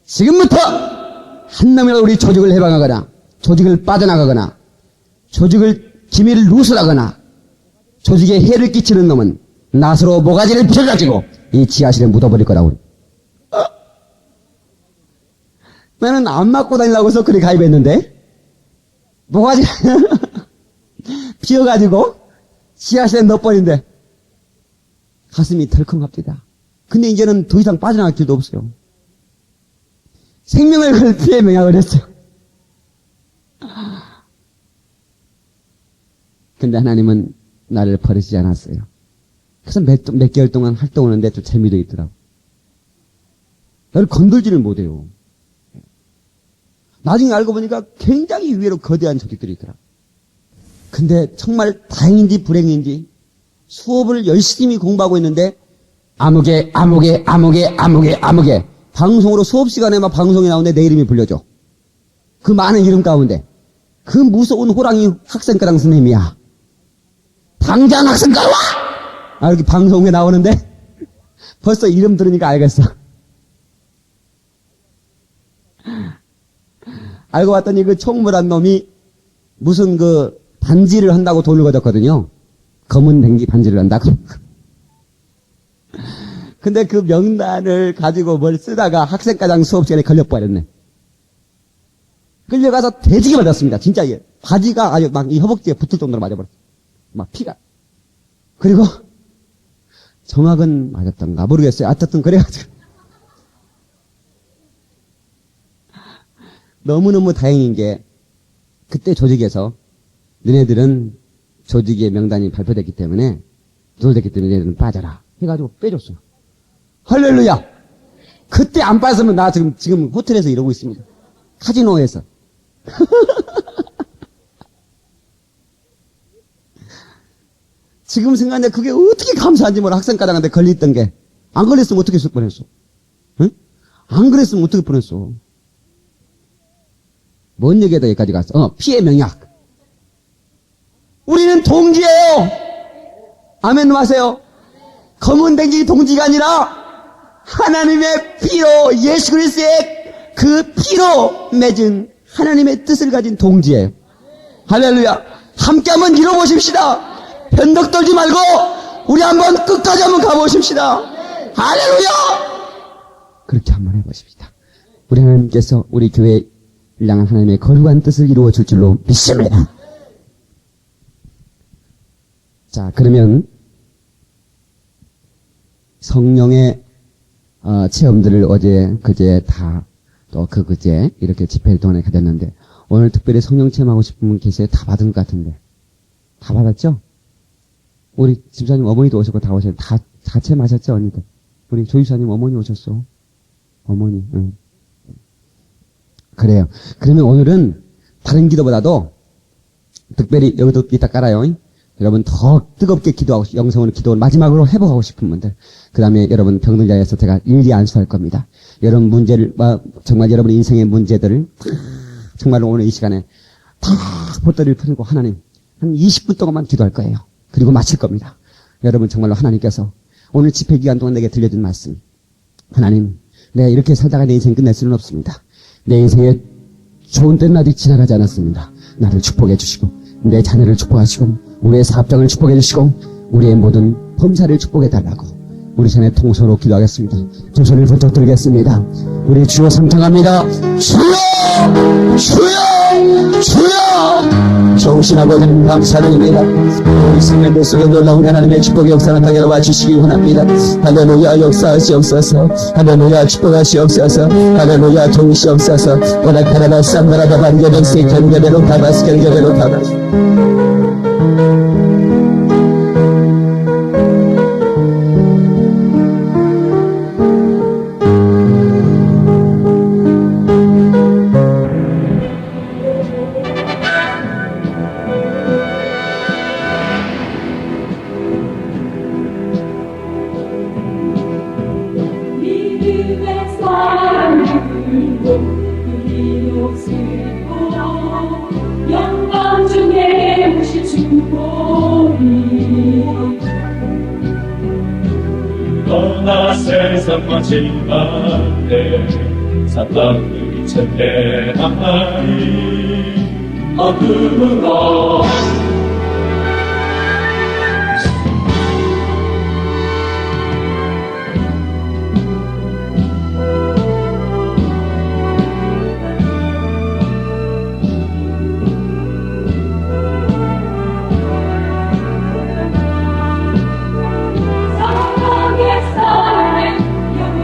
Speaker 1: 지금부터 한 놈이라도 우리 조직을 해방하거나 조직을 빠져나가거나 조직을 기밀을 누설하거나 조직에 해를 끼치는 놈은 낫으로 모가지를 펴가지고 이 지하실에 묻어버릴 거라고. 나는 안 맞고 다니려고 서클에 가입했는데 모가지 피어가지고 지하실에 넣어버린대. 가슴이 덜컹합니다. 근데 이제는 더 이상 빠져나갈 길도 없어요. 생명을 걸 피해 명약을 했어요. 근데 하나님은 나를 버리지 않았어요. 그래서 몇 개월 동안 활동하는데 또 재미도 있더라고. 나를 건들지를 못해요.
Speaker 3: 나중에 알고 보니까 굉장히 의외로 거대한 조직들이 있더라. 근데 정말 다행인지 불행인지 수업을 열심히 공부하고 있는데 아무개 방송으로 수업 시간에 막 방송이 나오는데 내 이름이 불려져. 그 많은 이름 가운데 그 무서운 호랑이 학생과장 선생님이야. 당장 학생과 와! 이렇게 방송에 나오는데 벌써 이름 들으니까 알겠어. 알고 봤더니 그 총무란 놈이 무슨 그 반지를 한다고 돈을 거뒀거든요. 검은 댕기 반지를 한다고. 근데 그 명단을 가지고 뭘 쓰다가 학생과장 수업 시간에 걸려버렸네. 끌려가서 대지게 맞았습니다. 진짜 이게 바지가 아주 막 이 허벅지에 붙을 정도로 맞아버렸어. 막 피가. 그리고 정확은 맞았던가 모르겠어요. 어쨌든 그래가지고 너무너무 다행인 게 그때 조직에서 너네들은 조직의 명단이 발표됐기 때문에 누설됐기 때문에 너네들은 빠져라 해가지고 빼줬어. 할렐루야. 그때 안 빠졌으면 나 지금 호텔에서 이러고 있습니다. 카지노에서. 지금 생각하는데 그게 어떻게 감사한지 몰라. 학생과장한테 걸렸던 게. 안 걸렸으면 어떻게 했을 뻔했어. 응? 안 그랬으면 어떻게 뻔했어. 뭔 얘기에다 여기까지 갔어? 피해 명약. 우리는 동지예요. 아멘 하세요. 검은 댕기 동지가 아니라 하나님의 피로 예수 그리스도의 그 피로 맺은 하나님의 뜻을 가진 동지예요. 할렐루야. 함께 한번 이뤄보십시다. 변덕 떨지 말고 우리 한번 끝까지 한번 가보십시다. 할렐루야. 그렇게 한번 해보십시다. 우리 하나님께서 우리 교회를 향한 하나님의 거룩한 뜻을 이루어 줄 줄로 믿습니다. 자, 그러면 성령의 체험들을 어제 그제 다 또 그제 이렇게 집회 동안에 가졌는데 오늘 특별히 성령 체험하고 싶은 분 계세요? 다 받은 것 같은데 다 받았죠? 우리 집사님 어머니도 오셨고 다 오셨는데 다 체험하셨죠? 언니들 우리 조유사님 어머니 오셨어. 어머니. 응. 그래요. 그러면 오늘은 다른 기도보다도 특별히 여기도 이따 깔아요. 여러분 더 뜨겁게 기도하고 영성으로 기도를 마지막으로 회복하고 싶은 분들, 그 다음에 여러분 병들자에서 제가 일일이 안수할 겁니다. 여러분 문제를 정말 여러분 인생의 문제들을 정말로 오늘 이 시간에 다 보따리를 풀고 하나님 한 20분 동안만 기도할 거예요. 그리고 마칠 겁니다. 여러분 정말로 하나님께서 오늘 집회 기간 동안 내게 들려준 말씀, 하나님 내가 이렇게 살다가 내 인생 끝낼 수는 없습니다. 내 인생에 좋은 때는 아직 지나가지 않았습니다. 나를 축복해 주시고 내 자녀를 축복하시고 우리의 사업장을 축복해 주시고 우리의 모든 범사를 축복해 달라고 우리 전에 통소로 기도하겠습니다. 두 손을 번쩍 들겠습니다. 우리 주여 상통합니다. 주여! 주여! 주여! 좋으신 아버지님 감사드립니다. 우리 생명들 속에 놀라운 하나님의 축복의 역사를 나타내 와주시기 원합니다. 할렐루야 역사하시옵소서. 할렐루야 축복하시옵소서. 할렐루야 도우시옵소서. 오라카라라 쌈바라다 반겨병세 견겨대로 타바스 견겨대로 타바스.
Speaker 4: 영광 중에 무시 축복이 너나 세상 마지막에 사탄들이 체패하니 어둠으로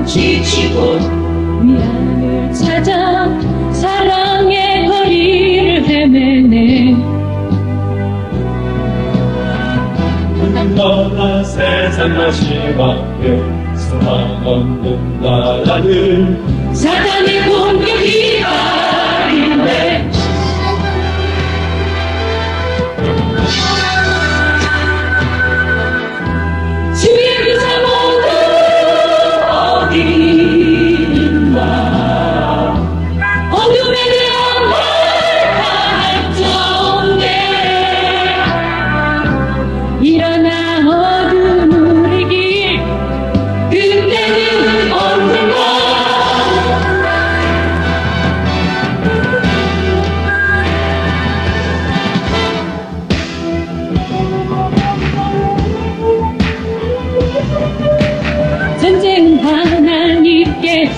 Speaker 4: 지치고 미안을 찾아 사랑의 거리를 헤매네 너나 세상 마지막에 소망 없는 나라를 사단의 공격이 가리나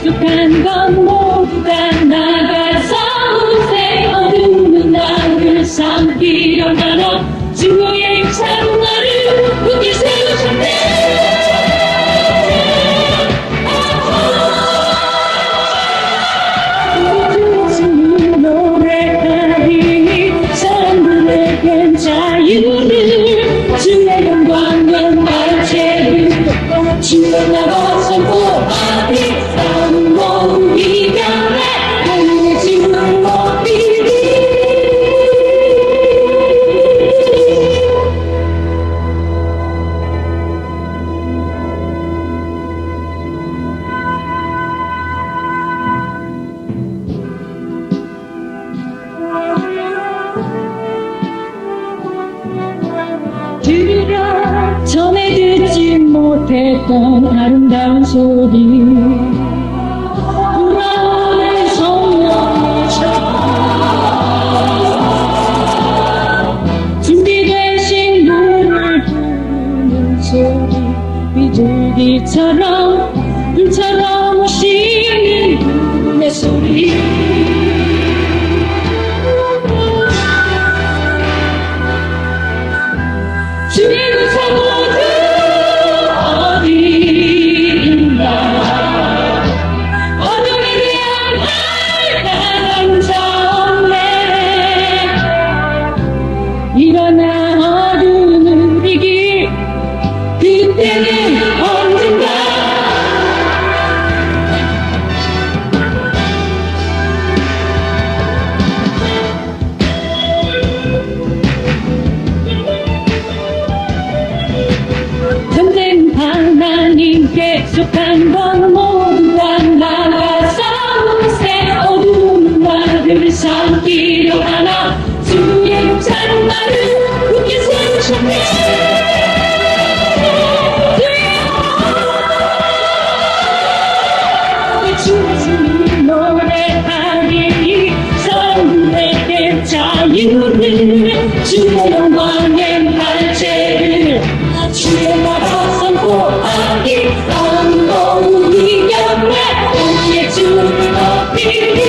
Speaker 4: 익숙한 건 모두 다 나가 싸우세 어두운 나를 삼키려 나눠 주의 임차로 나를 굳게 세우셨네 노래하니 사람들에겐 자유를 주의 영광은 나를 채우고 주의 나라 선포하리 성공 이겨내 하늘의 지문 높이리 들으라 전에 듣지 못했던 아름다운 소리 불어오는 성령이셔 준비된 신부를 부르는 소리 비둘기처럼 불처럼 오시는 그의 소리 주의 구사 모두 어디인가 어둠에 대한 발간한 자 없네 일어나 어둠을 이길 그때는 언젠가 전쟁 하나님께 속한 건 모두 다 나가 싸우세 어두운 나를 삼키려 하나 주의 용사로 나를 굳게 세우셨네 주님 노래하리 사람들에게 자유를 주의 영광의 발제를 주의 나라 선포하기 성공 이겨내 우리의 주를 높이리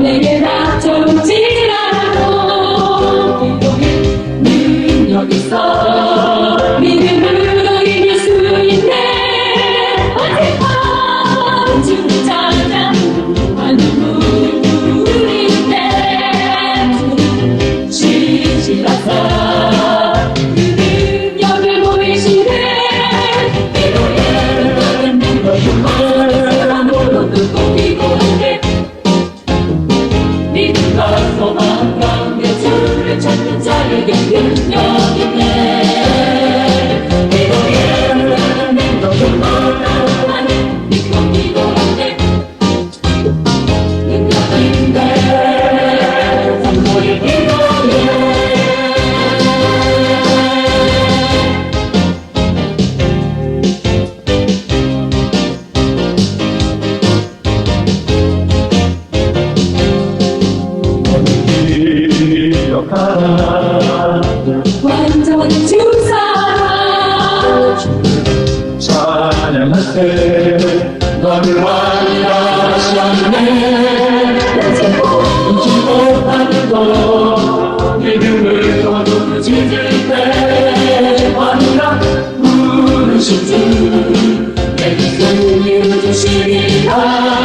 Speaker 4: 내게 닥쳐오지라도 능력 있어 믿음으로 이길 수 있네 어제밤 주를 찾아 눈물 흘릴 때 지지라서 그 능력을 보이시네 기도에 믿어요 아무도 듣고 기도한대 믿음과 소망 가운데 주를 찾는 자에게 능력 있네 기도에 믿어요 하나님 믿고 기도한대 능력 있네 선물이 기도에 완전 주사랑
Speaker 5: 찬양할 때 너를 완전하셨네 눈치 못하는 믿음을 거두는 지질 때 아니라 부르신 주 내 기쁨을 주시리라